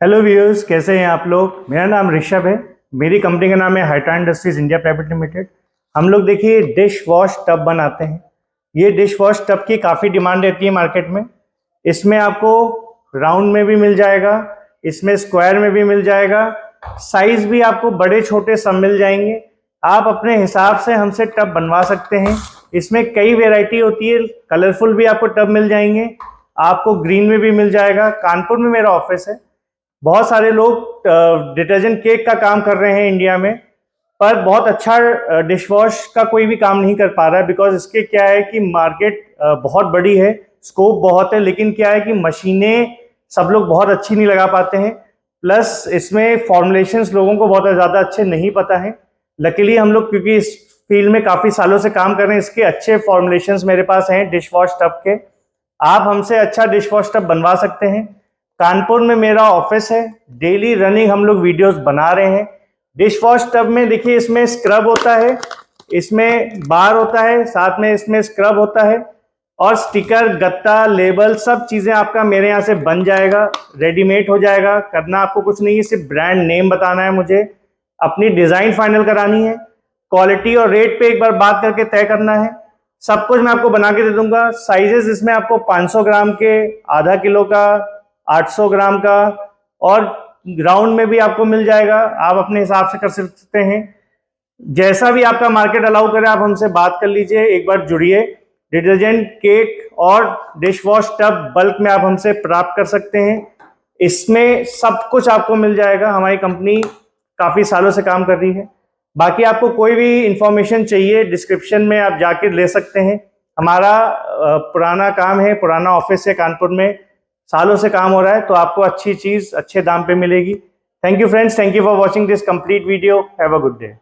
Hello viewers, कैसे हैं आप लोग। मेरा नाम ऋषभ है। मेरी कंपनी का नाम है हाइटा इंडस्ट्रीज इंडिया प्राइवेट लिमिटेड। हम लोग देखिए डिश वॉश टब बनाते हैं। ये डिश वॉश टब की काफ़ी डिमांड रहती है मार्केट में। इसमें आपको राउंड में भी मिल जाएगा, इसमें स्क्वायर में भी मिल जाएगा, साइज भी आपको बड़े छोटे सब मिल जाएंगे। आप अपने हिसाब से हमसे टब बनवा सकते हैं। इसमें कई वेराइटी होती है, कलरफुल भी आपको टब मिल जाएंगे, आपको ग्रीन में भी मिल जाएगा। कानपुर में मेरा ऑफिस है। बहुत सारे लोग डिटर्जेंट केक का काम कर रहे हैं इंडिया में, पर बहुत अच्छा डिश वॉश का कोई भी काम नहीं कर पा रहा है। बिकॉज इसके क्या है कि मार्केट बहुत बड़ी है, स्कोप बहुत है, लेकिन क्या है कि मशीनें सब लोग बहुत अच्छी नहीं लगा पाते हैं। प्लस इसमें फॉर्मुलेशंस लोगों को बहुत ज़्यादा अच्छे नहीं पता है। लकीली हम लोग क्योंकि इस फील्ड में काफ़ी सालों से काम कर रहे हैं, इसके अच्छे फॉर्मुलेशंस मेरे पास हैं डिश वॉश टब के। आप हमसे अच्छा डिश वॉश टब बनवा सकते हैं। कानपुर में मेरा ऑफिस है। डेली रनिंग हम लोग वीडियोस बना रहे हैं। डिश वॉश टब में देखिए, इसमें स्क्रब होता है, इसमें बार होता है, साथ में इसमें स्क्रब होता है, और स्टिकर, गत्ता, लेबल सब चीज़ें आपका मेरे यहाँ से बन जाएगा, रेडीमेड हो जाएगा। करना आपको कुछ नहीं है, सिर्फ ब्रांड नेम बताना है मुझे, अपनी डिज़ाइन फाइनल करानी है, क्वालिटी और रेट पे एक बार बात करके तय करना है। सब कुछ मैं आपको बना के दे दूंगा। साइजेस इसमें आपको 500 ग्राम के, आधा किलो का, 800 ग्राम का, और ग्राउंड में भी आपको मिल जाएगा। आप अपने हिसाब से कर सकते हैं, जैसा भी आपका मार्केट अलाउ करे। आप हमसे बात कर लीजिए, एक बार जुड़िए। डिटर्जेंट, केक और डिश वॉश टब बल्क में आप हमसे प्राप्त कर सकते हैं। इसमें सब कुछ आपको मिल जाएगा। हमारी कंपनी काफ़ी सालों से काम कर रही है। बाकी आपको कोई भी इंफॉर्मेशन चाहिए, डिस्क्रिप्शन में आप जाके ले सकते हैं। हमारा पुराना काम है, पुराना ऑफिस है कानपुर में, सालों से काम हो रहा है, तो आपको अच्छी चीज़ अच्छे दाम पे मिलेगी। Thank you friends, thank you for watching this complete video. Have a good day.